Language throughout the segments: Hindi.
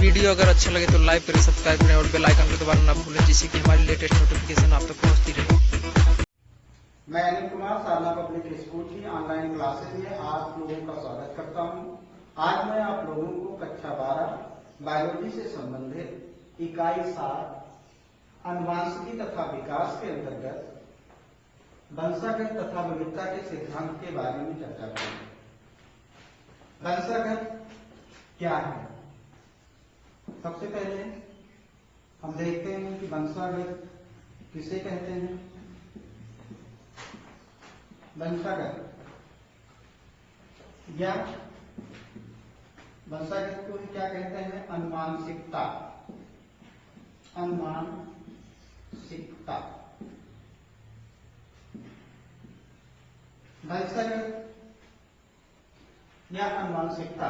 वीडियो अगर अच्छा लगे तो लाइक करें, सब्सक्राइब करें और बेल आइकन को दबाना ना भूलें, जिससे कि हमारी लेटेस्ट नोटिफिकेशन आप तक पहुंचती रहे। मैं अनिल कुमार साधना पब्लिक स्कूल की ऑनलाइन क्लासेस में आप लोगों का स्वागत करता हूं। आज मैं आप लोगों को कक्षा 12 बायोलॉजी से संबंधित इकाई 7 अनुवांशिकी तथा विकास के अंतर्गत वंशागत तथा विविधता के सिद्धांत के बारे में चर्चा करेंगे। वंशागत क्या है? सबसे पहले हम देखते हैं कि वंशागत किसे कहते हैं। वंशागत या वंशागत को क्या कहते हैं? अनुवांशिकता। अनुवांशिकता वंशागत या अनुवांशिकता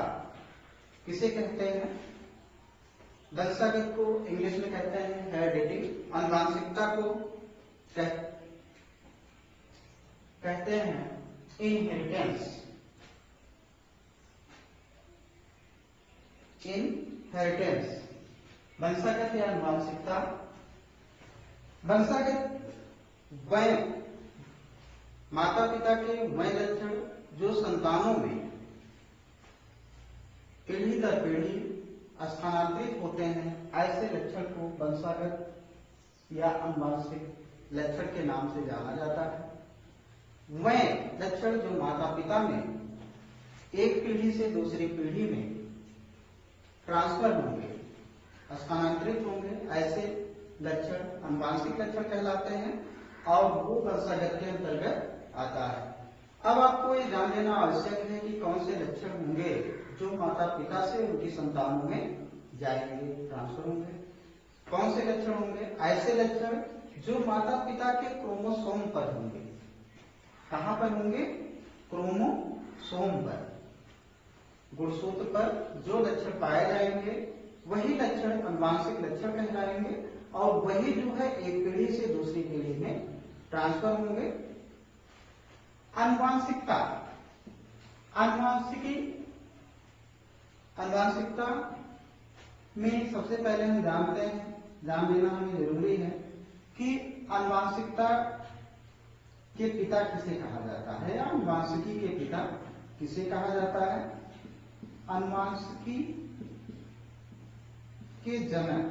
किसे कहते हैं? वंशागत को इंग्लिश में कहते हैं हेरिडिटी। अनुवांशिकता को कहते हैं इनहेरिटेंस। इनहेरिटेंस वंशागत या अनुवांशिकता। वंशागत वह माता पिता के वह लक्षण जो संतानों में पीढ़ी दर पीढ़ी स्थानांतरित होते हैं, ऐसे लक्षण को वंशागत या अनुवांशिक लक्षण के नाम से जाना जाता है। वह लक्षण जो माता पिता में एक पीढ़ी से दूसरी पीढ़ी में ट्रांसफर होंगे, स्थानांतरित होंगे, ऐसे लक्षण अनुवांशिक लक्षण कहलाते हैं और वो वंशागत के अंतर्गत आता है। अब आपको ये जान लेना आवश्यक है कि कौन से लक्षण होंगे जो माता पिता से उनकी संतानों में जाएंगे, ट्रांसफर होंगे। कौन से लक्षण होंगे? ऐसे लक्षण जो माता पिता के क्रोमोसोम पर होंगे। कहां पर होंगे? क्रोमोसोम पर, गुणसूत्र पर जो लक्षण पाए जाएंगे वही लक्षण अनुवांशिक लक्षण कहलाएंगे और वही जो है एक पीढ़ी से दूसरी पीढ़ी में ट्रांसफर होंगे। अनुवांशिकता अनुवांशिकता में सबसे पहले हम जान लेना हमें जरूरी है कि अनुवांशिकता के पिता किसे कहा जाता है या अनुवांशिकी के पिता किसे कहा जाता है। अनुवांशिकी के जनक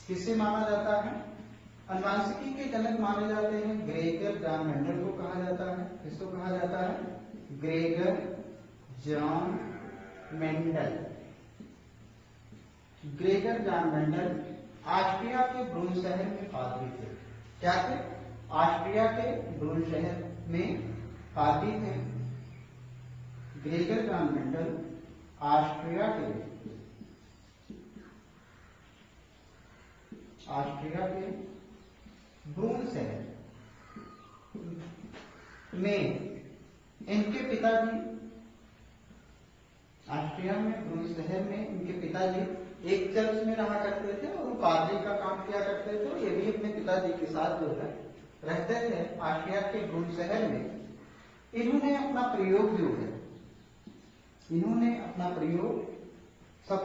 किसे माना जाता है? अनुवांशिकी के जनक माने जाते हैं ग्रेगर जॉन मेंडल को कहा जाता है। किसको कहा जाता है? Gregor John Mendel. Gregor John Mendel Austria के ब्रून शहर में पादरी थे। क्या थे? ऑस्ट्रिया के ब्रून शहर में पादरी थे। ग्रेगर जॉन मेंडल ऑस्ट्रिया के ब्रून शहर में इनके पिताजी, ऑस्ट्रिया में ब्रून शहर में इनके पिताजी एक चर्च में रहा करते थे और पादरी का काम किया करते थे। ये भी अपने पिताजी के साथ जो है रहते थे ऑस्ट्रिया के ब्रून शहर में। इन्होंने अपना प्रयोग सब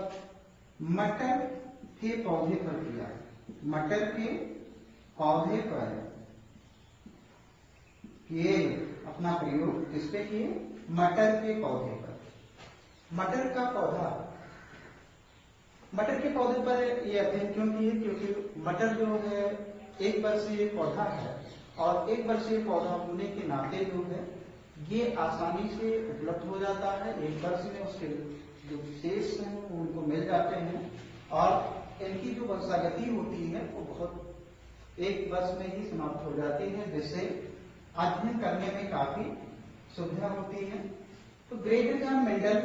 मटर के पौधे पर किया। मटर के पौधे पर किए अपना प्रयोग। किस पे किए? मटर के पौधे पर। मटर के पौधे पर ये अध्ययन क्यों किए? क्योंकि मटर जो है एक वर्षीय पौधा है और एक वर्षीय पौधा होने के नाते जो है ये आसानी से उपलब्ध हो जाता है। एक वर्ष में उसके जो शेष हैं उनको मिल जाते हैं और इनकी जो वंशागति होती है वो बहुत एक वर्ष में ही समाप्त हो जाती है, जिससे अध्ययन करने में काफी सुविधा होती है। तो ग्रेगर जॉन मेंडल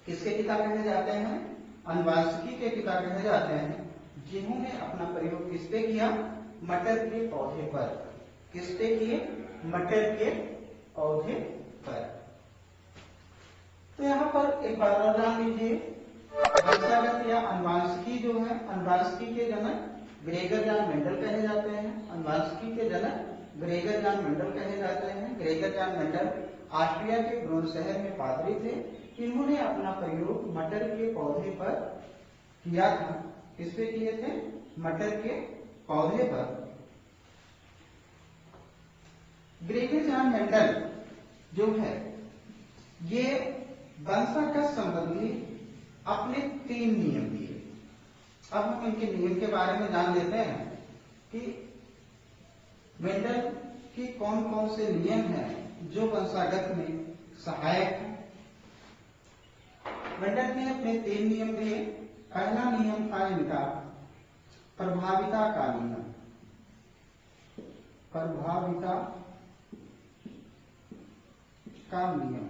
किसके पिता कहे जाते हैं? अनुवांशिकी के पिता कहे जाते हैं, जिन्होंने अपना प्रयोग किस पे किया? मटर के पौधे पर। किस पे किए? मटर के पौधे पर। तो यहाँ पर एक बात और जान लीजिए, वंशागत या अनुवांशिकी जो है, अनुवांशिकी के जनक ग्रेगर जॉन मेंडल कहे जाते हैं। अनुवांशिकी के जनक ग्रेगर जॉन मेंडल कहे जाते हैं। ग्रेगर जॉन मेंडल ऑस्ट्रिया के ब्रून शहर में पादरी थे। इन्होंने अपना प्रयोग मटर के पौधे पर किया था। किस पे किए थे? मटर के पौधे पर। ग्रेगरी एंड मेंडल जो है ये वंशागत संबंधी अपने 3 नियम दिए। अब हम इनके नियम के बारे में जान लेते हैं कि मेंडल की कौन कौन से नियम हैं जो वंशागत में सहायक है। मेंडल ने अपने 3 नियम दिए। पहला नियम था इनका प्रभाविता का नियम। प्रभाविता का नियम।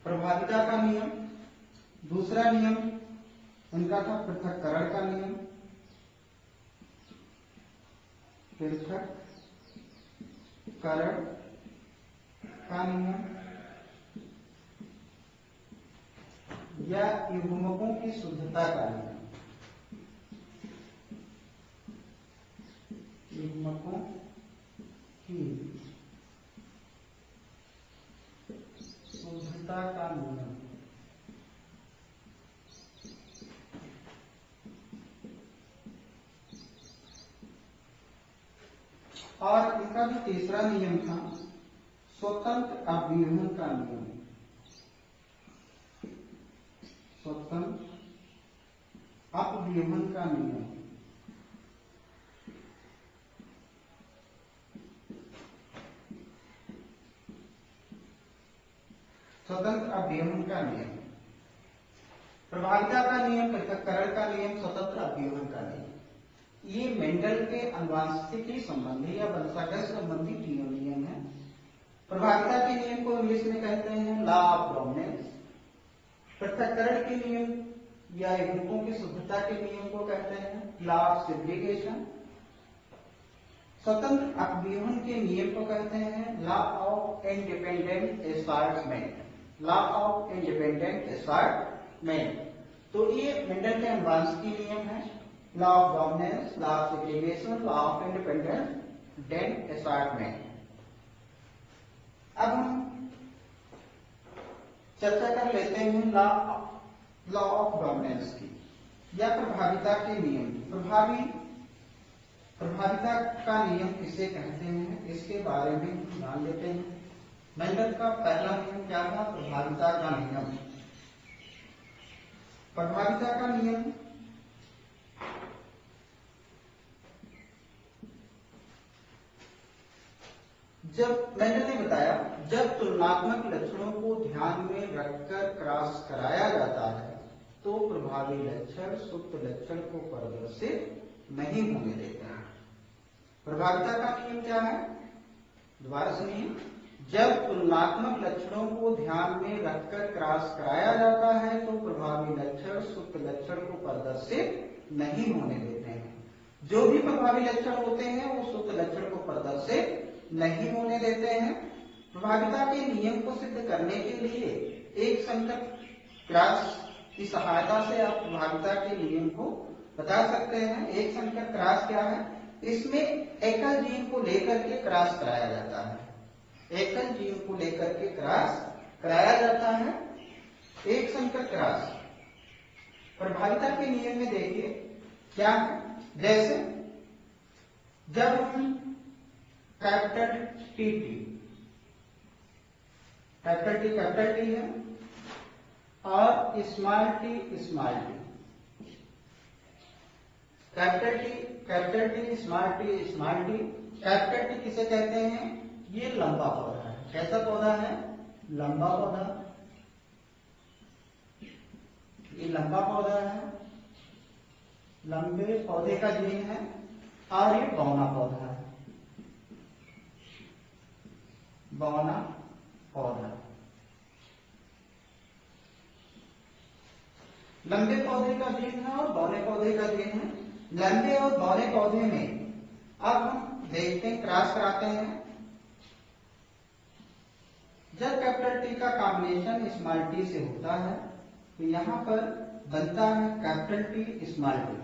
प्रभाविता का नियम। दूसरा नियम उनका था पृथक्करण का नियम। पृथक्करण का नियम या युग्मकों की शुद्धता का नियम। युग्मकों की शुद्धता का नियम। और इनका जो तीसरा नियम था स्वतंत्र अव्यूहन का नियम। स्वतंत्र अपव्यूहन का नियम। स्वतंत्र अव्यूहन का नियम। प्रभाविता का नियम, पृथक्करण का नियम, स्वतंत्र अव्यूहन का नियम, ये मेंडल के आनुवंशिकी संबंधी या वंशागत संबंधी 3 नियम है। प्रभाविता के नियम को इंग्लिश में कहते हैं लॉ ऑफ डोमिनेंस। पृथक्करण के नियम या युग्मकों की शुद्धता के नियम को कहते हैं लॉ ऑफ सेग्रीगेशन। स्वतंत्र अपव्यूहन के नियम को कहते हैं law of independent assortment. Law of independent assortment. तो ये मेंडल के आनुवंशिकी नियम है। Law of dominance, law of segregation, law of independent assortment. अब हम चर्चा कर लेते हैं लॉ ऑफ डोमिनेंस की या प्रभाविता के नियम की। प्रभाविता का नियम किसे कहते हैं इसके बारे में जान लेते हैं। मेंडल का पहला नियम क्या था? प्रभाविता का नियम। प्रभाविता का नियम जब मेंडल ने बताया जब तुलनात्मक लक्षणों को ध्यान में रखकर क्रॉस कराया जाता है तो प्रभावी लक्षण सुप्त लक्षण को प्रदर्शित नहीं होने देते हैं। प्रभाविता का नियम क्या है? दोबारा सुनिए। जब तुलनात्मक लक्षणों को ध्यान में रखकर क्रॉस कराया जाता है तो प्रभावी लक्षण सुप्त लक्षण को प्रदर्शित नहीं होने देते हैं। जो भी प्रभावी लक्षण होते हैं वो सुप्त लक्षण को प्रदर्शित नहीं होने देते हैं। प्रभाविता के नियम को सिद्ध करने के लिए एक संकर क्रॉस की सहायता से आप प्रभाविता के नियम को बता सकते हैं। एक संकर क्रॉस क्या है? इसमें एकल जीन को लेकर के क्रॉस कराया जाता है। एकल जीन को लेकर के क्रॉस कराया जाता है। एक संकर क्रॉस प्रभाविता के नियम में देखिए क्या है। जैसे जब हम कैपिटल टी है और small T capital T small T. Capital T किसे कहते हैं? ये लंबा पौधा है। कैसा पौधा है? लंबा पौधा। ये लंबा पौधा है, लंबे पौधे का जीन है। और ये बौना पौधा है, बौना पौधा। लंबे पौधे का जीन है और बौने पौधे का जीन है। लंबे और बौने पौधे में अब हम देखते हैं क्रॉस कराते हैं। जब कैपिटल टी का कॉम्बिनेशन स्मॉल टी से होता है तो यहां पर बनता है कैपिटल टी स्मॉल टी।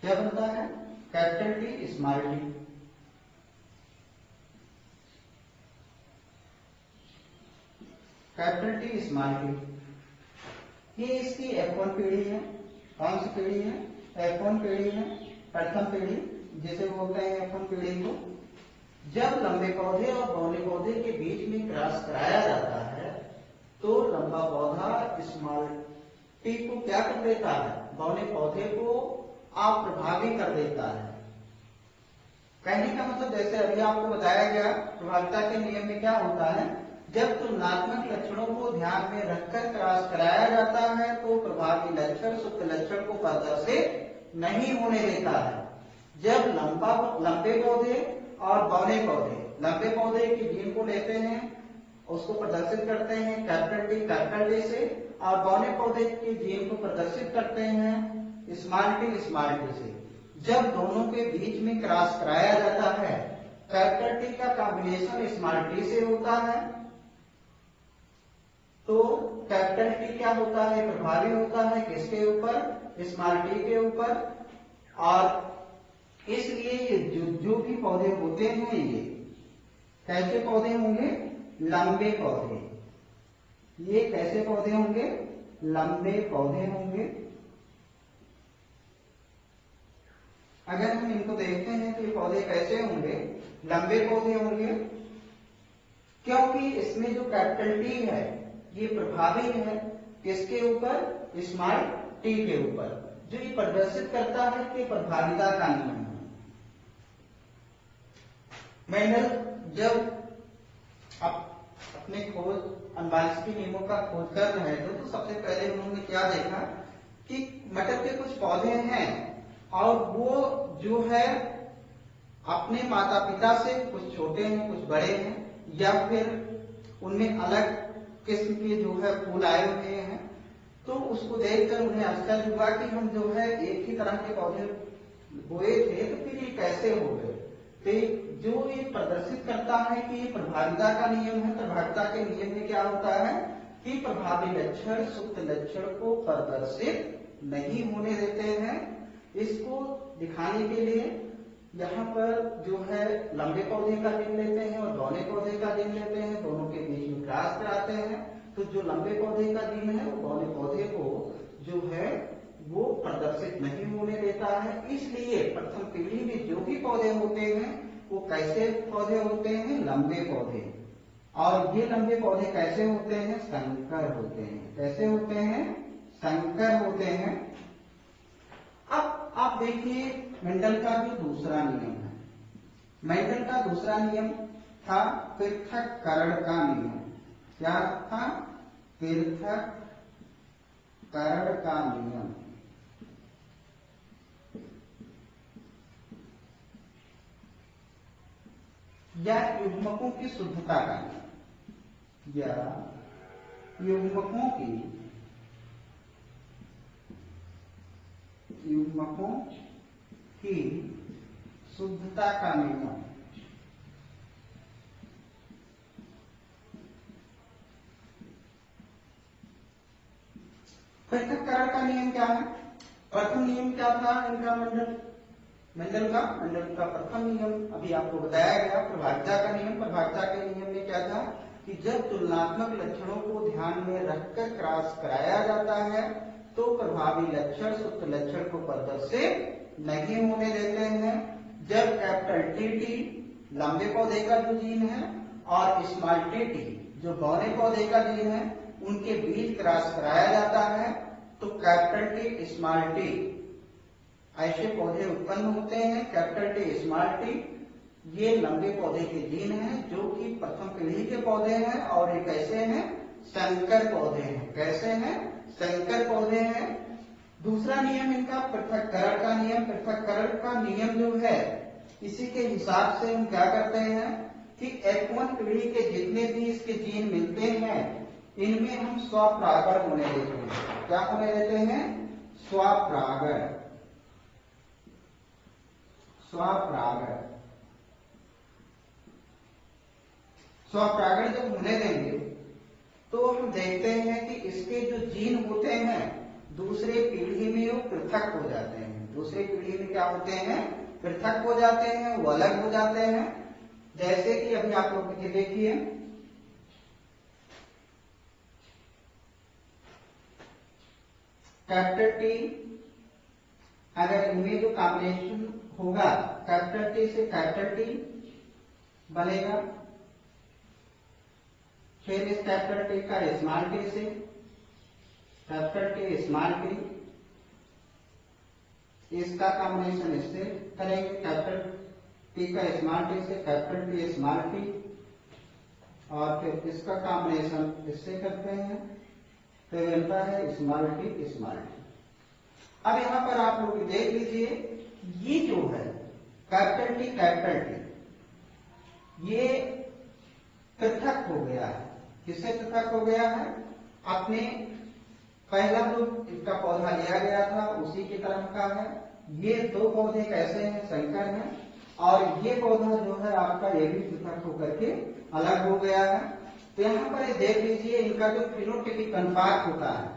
क्या बनता है? Capital T small T. Capital T small T. ये इसकी F1 पीढ़ी है। कौन सी पीढ़ी है? F1 पीढ़ी है, प्रथम पीढ़ी जिसे बोलते हैं F1 पीढ़ी को। जब लंबे पौधे और बौने पौधे के बीच में क्रॉस कराया जाता है तो लंबा पौधा स्मॉल टी को क्या कर देता है? बौने पौधे को अप्रभावी कर देता है। कहने का मतलब जैसे अभी आपको बताया गया प्रभाविता के नियम में क्या होता है, जब तुलनात्मक लक्षणों को ध्यान में रखकर क्रॉस कराया जाता है तो प्रभावी लक्षण सुप्त लक्षण को प्रदर्शित नहीं होने देता है। जब लंबे पौधे और बौने पौधे, लंबे पौधे के जीन को लेते हैं, उसको प्रदर्शित करते हैं कैपिटल टी से, और बौने पौधे के जीन को प्रदर्शित करते हैं स्मॉल टी से। जब दोनों के बीच में क्रॉस कराया जाता है, कैपिटल टी का कॉम्बिनेशन स्मॉल टी से होता है, तो कैपिटल टी क्या होता है? प्रभावी होता है किसके ऊपर? स्मॉल टी के ऊपर। और इसलिए ये जो भी पौधे होते हैं ये कैसे पौधे होंगे? लंबे पौधे। ये कैसे पौधे होंगे? लंबे पौधे होंगे। अगर हम इनको देखते हैं तो ये पौधे कैसे होंगे? लंबे पौधे होंगे, क्योंकि इसमें जो कैपिटल टी है ये प्रभावी है किसके ऊपर? स्मॉल टी के ऊपर, जो ये प्रदर्शित करता है कि प्रभाविता का नियम। मेंडल जब अपने खोज अनुवांशिकी नियमों का खोज कर रहे थे तो सबसे पहले उन्होंने क्या देखा कि मटर के कुछ पौधे हैं और वो जो है अपने माता पिता से कुछ छोटे हैं कुछ बड़े हैं, या फिर उनमें अलग किस्म के जो है फूल आए हुए हैं। तो उसको देखकर उन्हें आश्चर्य हुआ कि हम जो है एक ही तरह के पौधे बोए थे तो फिर ये कैसे हो गए। तो जो ये प्रदर्शित करता है कि ये प्रभाविता का नियम है। प्रभाविता के नियम में क्या होता है कि प्रभावी लक्षण सुप्त लक्षण को प्रदर्शित नहीं होने देते हैं। इसको दिखाने के लिए यहाँ पर जो है लंबे पौधे का दिन लेते हैं और बौने पौधे का दिन लेते हैं, दोनों के बीच में क्रॉस कराते हैं। तो जो लंबे पौधे का दिन है वो बौने पौधे को जो है वो प्रदर्शित नहीं होने देता है। इसलिए प्रथम पीढ़ी में जो भी पौधे होते हैं वो कैसे पौधे होते हैं? लंबे पौधे। और ये लंबे पौधे कैसे होते हैं? संकर होते हैं। कैसे होते हैं? संकर होते हैं। अब आप देखिए मेंडल का जो दूसरा नियम है, मेंडल का दूसरा नियम था पृथक्करण का नियम। क्या था? पृथक्करण का नियम। या युग्मकों की शुद्धता का नियम, या युग्मकों की शुद्धता का नियम। पृथक्करण का नियम क्या है? प्रथम नियम क्या था इनका? मेंडल का प्रथम नियम अभी आपको बताया गया प्रभाविता का नियम। प्रभाविता के नियम में क्या था कि जब तुलनात्मक लक्षणों को ध्यान में रखकर क्रॉस कराया जाता है तो प्रभावी लक्षण सुप्त लक्षण को प्रदर्शित नहीं होने देते हैं। जब कैपिटल टी लंबे पौधे का जो जीन है और स्मॉल टी जो बौने पौधे का जीन है उनके बीच क्रॉस कराया जाता है तो कैपिटल टी स्मॉल टी ऐसे पौधे उत्पन्न होते हैं। कैपिटल टी स्मॉल टी ये लंबे पौधे के जीन हैं जो कि प्रथम पीढ़ी के पौधे हैं और ये कैसे हैं? संकर पौधे हैं। कैसे हैं? संकर पौधे हैं। दूसरा नियम इनका पृथक्करण का नियम। पृथक्करण का नियम जो है इसी के हिसाब से हम क्या करते हैं कि F1 पीढ़ी के जितने भी इसके जीन मिलते हैं इनमें हम स्वपरागण होने देते हैं। क्या होने देते हैं? स्वपरागण। स्वपरागण जब होने देंगे तो हम देखते हैं कि इसके जो जीन होते हैं दूसरे पीढ़ी में वो पृथक हो जाते हैं। दूसरे पीढ़ी में क्या होते हैं? पृथक हो जाते हैं, वो अलग हो जाते हैं। जैसे कि अभी आप लोग देखिए कैपिटल टी, अगर इनमें जो कॉम्बिनेशन होगा कैपिटल टी से कैपिटल टी बनेगा, फिर इस कैपिटल टी का स्मॉल टी से कैपिटल टी स्मॉल टी, इसका कॉम्बिनेशन इससे करेंगे कैपिटल टी का स्मॉल टी से कैपिटल टी स्मॉल टी, और फिर इसका कॉम्बिनेशन इससे करते हैं तो बनता है स्मॉल टी स्मॉल टी। अब यहां पर आप लोग देख लीजिए, ये जो है कैपिटल टी ये पृथक हो गया है। किससे पृथक हो गया है? अपने पहला जो इसका पौधा लिया गया था उसी की तरह का है। ये दो पौधे कैसे हैं? संकर हैं, और ये पौधा जो है आपका ये भी पृथक होकर के अलग हो गया है। तो यहां पर देख लीजिए, इनका जो फिनोटिपिक अनुपात होता है,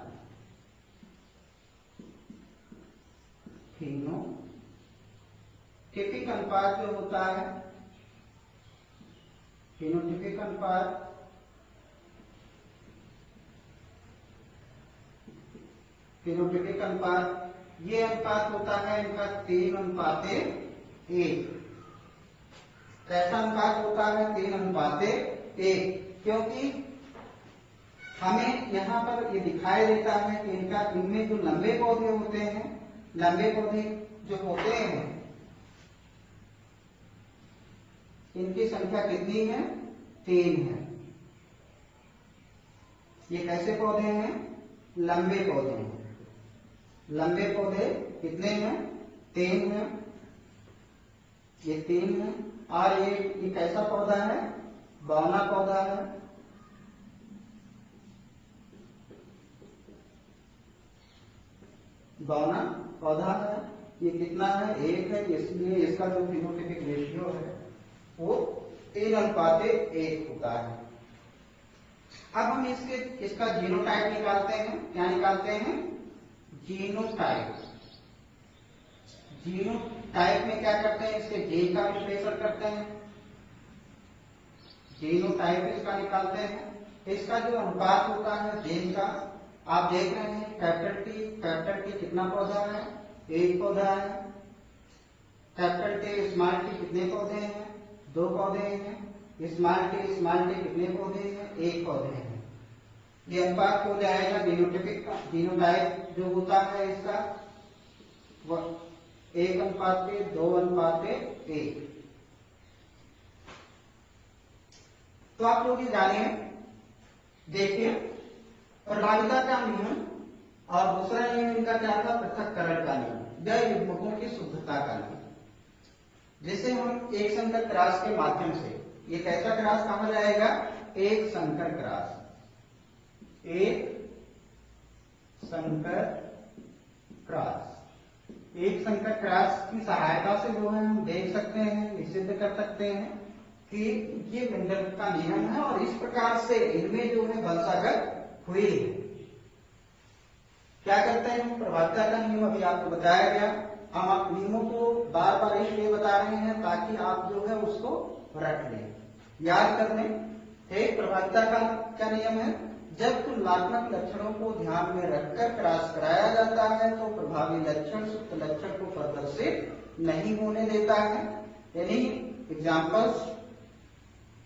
फिनोटिपिक अनुपात जो होता है, फिनोटिपिक अनुपात ये अनुपात होता है इनका 3:1। कैसा अनुपात होता है? 3:1, क्योंकि हमें यहाँ पर ये दिखाई देता है कि इनमें जो लंबे पौधे होते हैं, लंबे पौधे जो होते हैं इनकी संख्या कितनी है? 3 है। ये कैसे पौधे हैं? लंबे पौधे हैं। लंबे पौधे कितने हैं? 3 हैं। ये 3 है। और ये कैसा पौधा है? बौना पौधा है। बौना पौधा है। ये कितना है? 1 है, इसलिए इसका जो फिनोटिपिक रेशियो है वो 3:1 होता है। अब हम इसका जीनोटाइप निकालते हैं। क्या निकालते हैं? जीनोटाइप। जीनोटाइप में क्या करते हैं? इसके जीन का विश्लेषण करते हैं, जीनोटाइप इसका निकालते हैं। इसका जो अनुपात होता है जीन का, आप देख रहे हैं कैपिटल टी कितना पौधा है? 1 पौधा है। कैपिटल टी स्मॉल टी कितने पौधे हैं? 2 पौधे हैं। स्मॉल टी कितने पौधे हैं? 1 पौधे हैं। ये अनुपात हो जाएगा जीनोटाइप जो होता है इसका 1:2:1। तो आप लोग ये जानिए, देखिए प्रभाविता का नियम और दूसरा नियम इनका क्या था? पृथक्करण का नियम, या युग्मकों की शुद्धता का नियम, जिसे हम एक संकर क्रॉस के माध्यम से, ये कैसा क्रॉस कहा जाएगा? एक संकर क्रॉस। एक संकर क्रॉस की सहायता से जो है हम देख सकते हैं, निश्चित कर सकते हैं कि ये मेंडल का नियम है, और इस प्रकार से इनमें जो है वंशागत हुई है। क्या करते हैं हम? प्रभाविता का नियम अभी आपको बताया गया। हम आप नियमों को बार बार इसलिए बता रहे हैं ताकि आप जो है उसको रट लें, याद कर लें। एक प्रभाविता का क्या नियम है? जब तुलनात्मक लक्षणों को ध्यान में रखकर क्रॉस कराया जाता है तो प्रभावी लक्षण सुप्त लक्षण को प्रदर्शित नहीं होने देता है। यानी एग्जाम्पल्स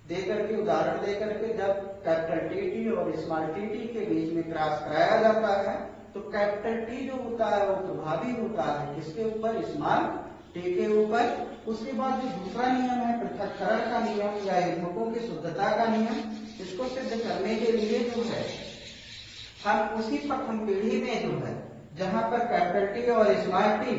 देकर के, उदाहरण देकर के, जब कैपिटल टी और स्मॉल टी के बीच में क्रॉस कराया जाता है तो कैपिटल टी जो होता है वो प्रभावी होता है किसके ऊपर? स्मॉल टी के ऊपर। उसके बाद जो दूसरा नियम है पृथक्करण का नियम या युग्मकों की शुद्धता का नियम, इसको सिद्ध करने के लिए जो है हम उसी प्रथम पीढ़ी में जो है जहां पर कैपिटल टी और स्मॉल टी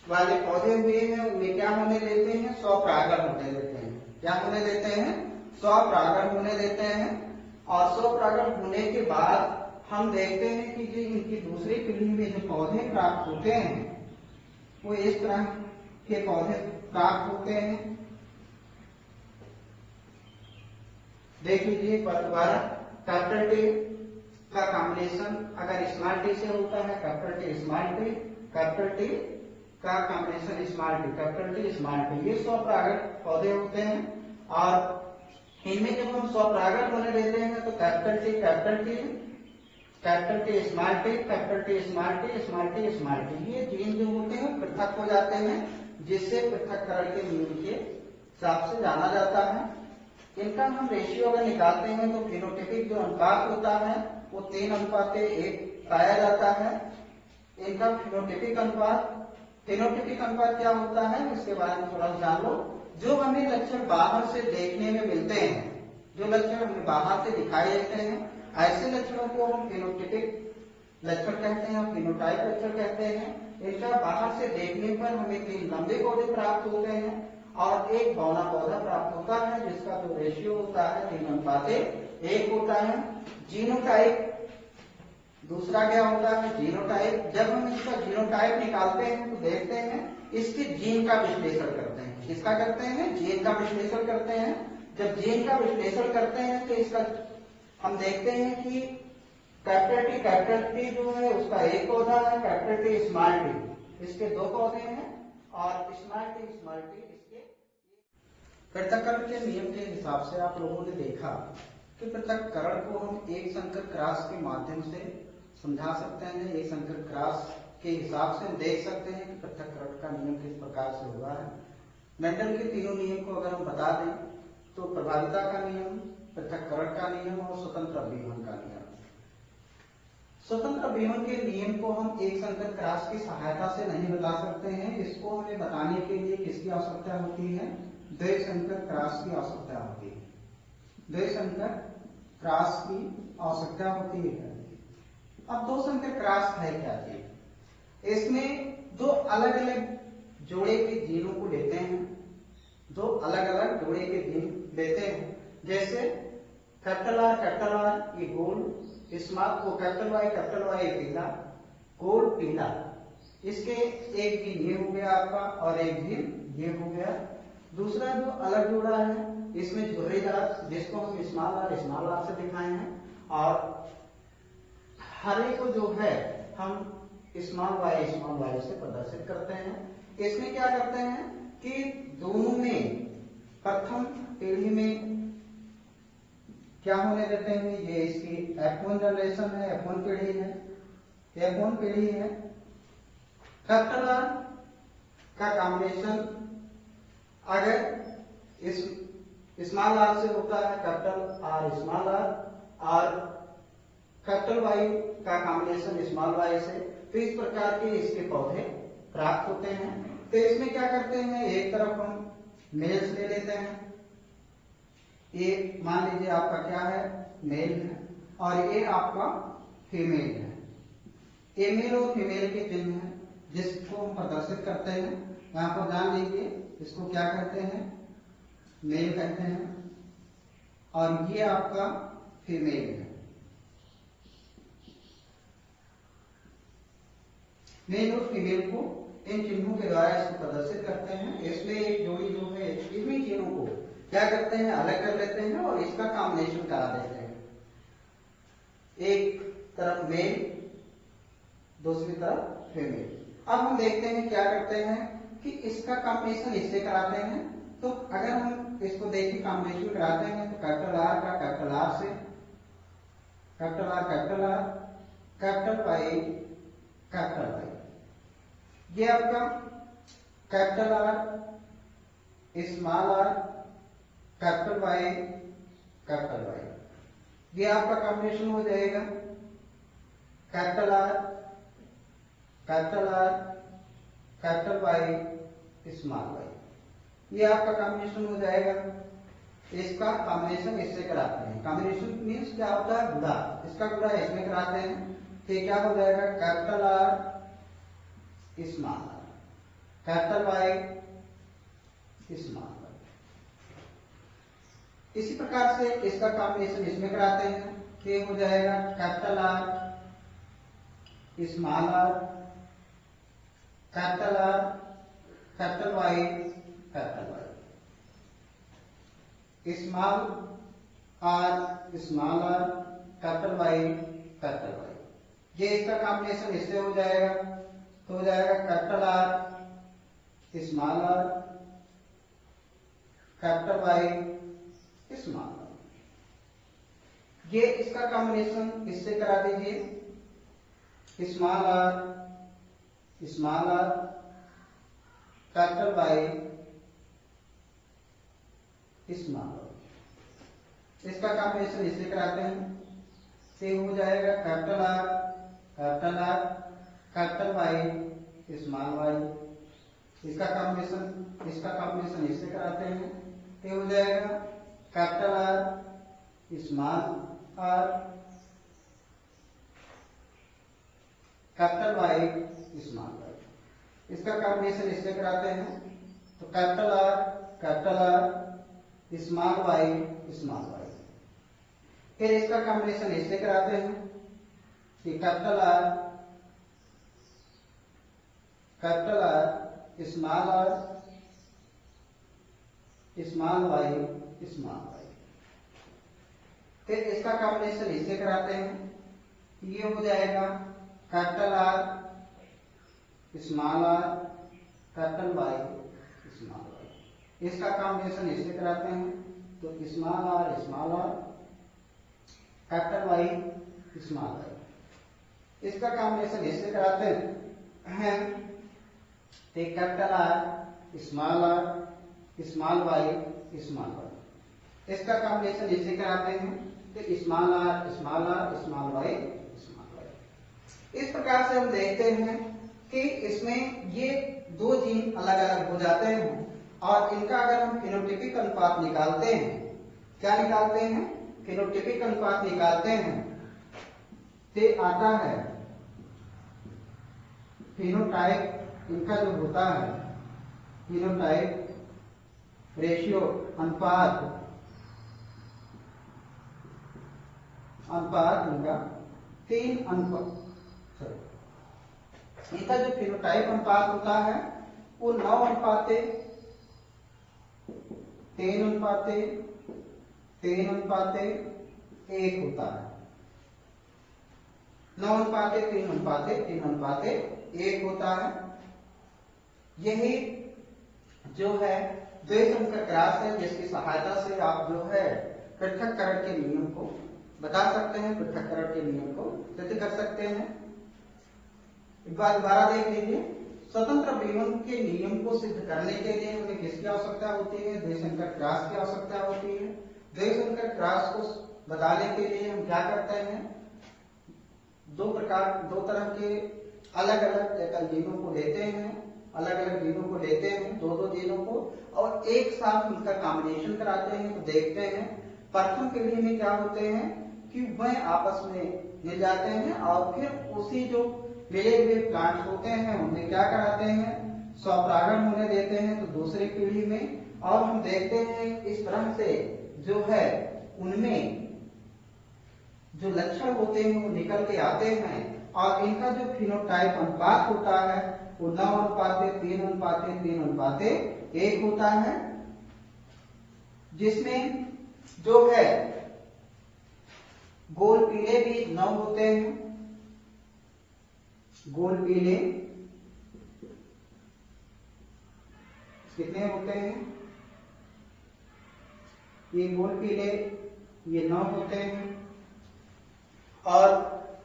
वाले पौधे हुए हैं उनमें क्या होने देते हैं? स्वपरागण होने देते हैं। क्या होने देते हैं? स्वपरागण होने देते हैं। और स्वपरागण होने के बाद हम देखते हैं कि जो इनकी दूसरी पीढ़ी में जो पौधे प्राप्त होते हैं वो इस तरह के पौधे प्राप्त होते हैं। देख लीजिए दोबारा, कैपिटल टी का कॉम्बिनेशन अगर स्मॉल टी से होता है कैपिटल टी का combination capital T small T, ये स्वपरागण पौधे होते हैं। और इनमें जब हम स्वपरागण होने देते हैं तो capital T capital T small T, capital T small T, small T small T, ये जीन जो होते हैं पृथक हो जाते हैं, जिससे पृथक्करण के नियम के हिसाब से जाना जाता है। इनका हम रेशियो अगर निकालते हैं तो फिनोटाइपिक जो अनुपात होता है वो 3:1 पाया जाता है। इनका फिनोटाइपिक अनुपात, फिनोटाइपिक अनुपात क्या होता है इसके बारे में थोड़ा जान लो। जो हमें लक्षण बाहर से देखने में मिलते हैं, जो लक्षण हमें बाहर से दिखाई देते हैं, ऐसे लक्षणों को हम फिनोटाइपिक लक्षण कहते हैं, फिनोटाइप लक्षण कहते हैं। इनका बाहर से देखने पर हमें 3 लंबे पौधे प्राप्त होते हैं और एक बौना पौधा प्राप्त होता है, जिसका जो रेशियो होता है 3:1 होता है। जीनोटाइप दूसरा क्या होता है, जीनोटाइप। जब हम इसका जीनोटाइप निकालते हैं तो देखते हैं इसके जीन का विश्लेषण करते हैं। किसका करते हैं, जीन का विश्लेषण करते हैं। जब जीन का विश्लेषण करते हैं तो इसका हम देखते हैं कि कैपिटल टी जो है उसका एक पौधा है, कैपिटल टी स्मॉल टी इसके 2 पौधे हैं और स्मॉल टी इसके। पृथक्करण के नियम के हिसाब से आप लोगों ने देखा कि पृथक्करण को हम एक संकर क्रॉस के माध्यम से समझा सकते हैं। एक संकर क्रॉस के हिसाब से हम देख सकते हैं कि पृथक्करण का नियम किस प्रकार से हुआ है। मेंडल के तीनों नियम को अगर हम बता दें तो प्रभाविता का नियम, पृथक्करण का नियम और स्वतंत्र अभिवन का नियम। स्वतंत्र अभिवन के नियम को हम एक संकर क्रॉस की सहायता से नहीं बता सकते हैं। इसको हमें बताने के लिए किसकी आवश्यकता होती है, द्वैत संकर क्रॉस की आवश्यकता होती है। द्वैत संकर क्रॉस की आवश्यकता होती है। अब 2 संकर क्रॉस है क्या चीज, इसमें 2 अलग अलग जोड़े के जीनों को लेते हैं, 2 अलग अलग जोड़े के जीन लेते हैं। जैसे कैपिटल आर ये गोल, स्मॉल को कैपिटल वाई पीला, गोल पीला, इसके एक जीन ये हो गया आपका और एक जीन ये हो गया। दूसरा जो अलग जोड़ा है इसमें झुर्रीदार, जिसको हम स्मॉल आर से दिखाए हैं, और हरे को जो है हम स्मॉल वाई से प्रदर्शित करते हैं। इसमें क्या करते हैं कि दोनों में प्रथम पीढ़ी में क्या होने देते हैं, ये इसकी F1 जनरेशन है, F1 पीढ़ी है, F1 पीढ़ी है। कैपिटल आर का कॉम्बिनेशन अगर इस स्मॉल आर से होता है, कैपिटल आर स्मॉल आर, और कैपिटल वाई का कॉम्बिनेशन स्मॉल वाई से, तो इस प्रकार के इसके पौधे प्राप्त होते हैं। तो इसमें क्या करते हैं, एक तरफ हम मेल्स ले लेते हैं, ये मान लीजिए आपका क्या है, मेल है, और ये आपका फीमेल है। ये मेल और फीमेल के चिन्ह है जिसको हम प्रदर्शित करते हैं। यहाँ पर जान लीजिए इसको क्या कहते हैं, मेल कहते हैं, और ये आपका फीमेल है। मेल और फीमेल को इन चिन्हों के द्वारा इसको प्रदर्शित करते हैं। इसमें एक जोड़ी जो है इन्हीं चिन्हों को क्या करते हैं, अलग कर लेते हैं और इसका कॉम्बिनेशन करा देते हैं। एक तरफ मेल, दूसरी तरफ फीमेल। अब हम देखते हैं क्या करते हैं कि इसका कॉम्बिनेशन इससे कराते हैं। तो अगर हम इसको देखिए कॉम्बिनेशन कराते हैं तो कैपिटल आर का कैपिटल आर से, capital R capital Y capital Y, ये आपका capital R small R capital Y, ये आपका कॉम्बिनेशन हो जाएगा। Capital R capital Y small Y, ये आपका कॉम्बिनेशन हो जाएगा। इसका कॉम्बिनेशन इससे कराते हैं। कॉम्बिनेशन मीन्स क्या होता है, गुणा। इसका गुणा इसमें कराते हैं तो क्या हो जाएगा, capital R small R, capital Y small Y. इसी प्रकार से इसका कॉम्बिनेशन इसमें कराते हैं तो ये हो जाएगा capital R small R, capital Y small R capital Y. ये इसका कॉम्बिनेशन इससे हो जाएगा तो हो जाएगा capital R small R capital Y small. ये इसका कॉम्बिनेशन इससे करा दीजिए, small R capital Y small R, इसका कॉम्बिनेशन इससे कराते हैं, से हो जाएगा capital R capital Y small Y. इसका कॉम्बिनेशन इससे कराते हैं, ये हो जाएगा capital R small R capital Y small Y. इसका कॉम्बिनेशन इससे कराते हैं, तो कैपिटल आर स्मॉल वाई। फिर इसका कॉम्बिनेशन इससे कराते हैं कि कैपिटल आर स्मॉल वाई। फिर इसका कॉम्बिनेशन इससे कराते हैं, ये हो जाएगा capital R capital Y small Y. इसका कॉम्बिनेशन इससे कराते हैं, तो small R capital Y small Y. इसका कॉम्बिनेशन इससे कराते हैं, तो capital R small Y small Y. इसका कॉम्बिनेशन इससे कराते हैं, तो small R small Y small Y. इस प्रकार से हम देखते हैं कि इसमें ये दो जीन अलग अलग हो जाते हैं, और इनका अगर हम फिनोटाइपिक अनुपात निकालते हैं, क्या निकालते हैं, फिनोटाइपिक अनुपात निकालते हैं, तो आता है फिनोटाइप, इनका जो होता है फिनोटाइप रेशियो अनुपात इनका 3 अनुपात, इनका जो फिनोटाइप अनुपात होता है वो 9:3:1 होता है। 9:3:1 होता है। यही जो है द्विसंकर क्रॉस है, जिसकी सहायता से आप जो है पृथक्करण के नियम को बता सकते हैं, पृथक्करण के नियम को सिद्ध कर सकते हैं। एक बार दोबारा देख लीजिए, स्वतंत्र विभव के नियम को सिद्ध करने के लिए हमें किसकी आवश्यकता होती है, द्विसंकर क्रॉस की आवश्यकता होती है। द्विसंकर क्रॉस को बताने के लिए हम क्या करते हैं, दो तरह के अलग अलग जीनों को लेते हैं, दो जीनों को, और एक साथ उनका कॉम्बिनेशन कराते हैं। तो देखते हैं प्रथम पीढ़ी में क्या होते हैं कि वह आपस में मिल जाते हैं, और फिर उसी जो मिले हुए प्लांट्स होते हैं उनमें क्या कराते हैं, स्वपरागण होने देते हैं। तो दूसरी पीढ़ी में, और हम देखते हैं इस तरह से जो है उनमें जो लक्षण होते हैं वो निकल के आते हैं, और इनका जो फिनोटाइप अनुपात होता है वो 9:3:1 होता है, जिसमें जो है गोल पीले भी 9 होते हैं। गोल पीले कितने होते हैं, ये गोल पीले ये 9 होते हैं, और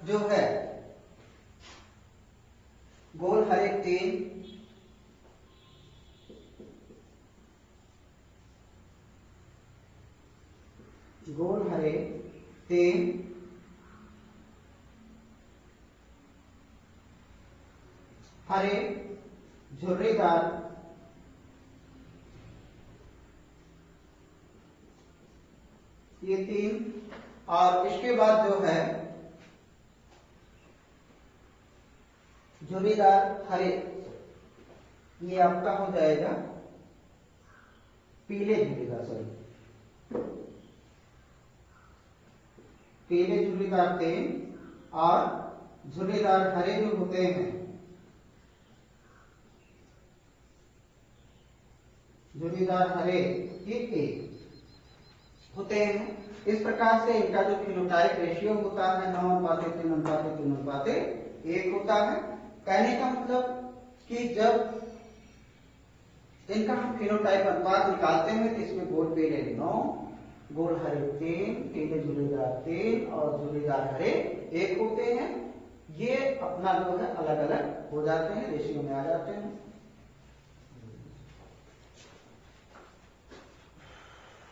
जो है गोल हरे 3, गोल हरे 3, हरे झुर्रीदार ये 3, और इसके बाद जो है झुर्रीदार हरे, ये आपका हो जाएगा पीले झुर्रीदार, पीले झुर्रीदार 3, और झुर्रीदार हरे जो होते हैं, झुर्रीदार हरे ये 1 होते हैं। इस प्रकार से इनका जो फिनोटाइप रेशियो होता है 9:3:1 होता है। कहने का मतलब कि जब इनका हम फिनोटाइप अनुपात निकालते हैं तो इसमें गोल पीले 9 गोल हरे 3, पीले झुर्रीदार 3 और झुर्रीदार हरे 1 होते हैं। ये अपना जो है अलग अलग हो जाते हैं, रेशियो में आ जाते हैं।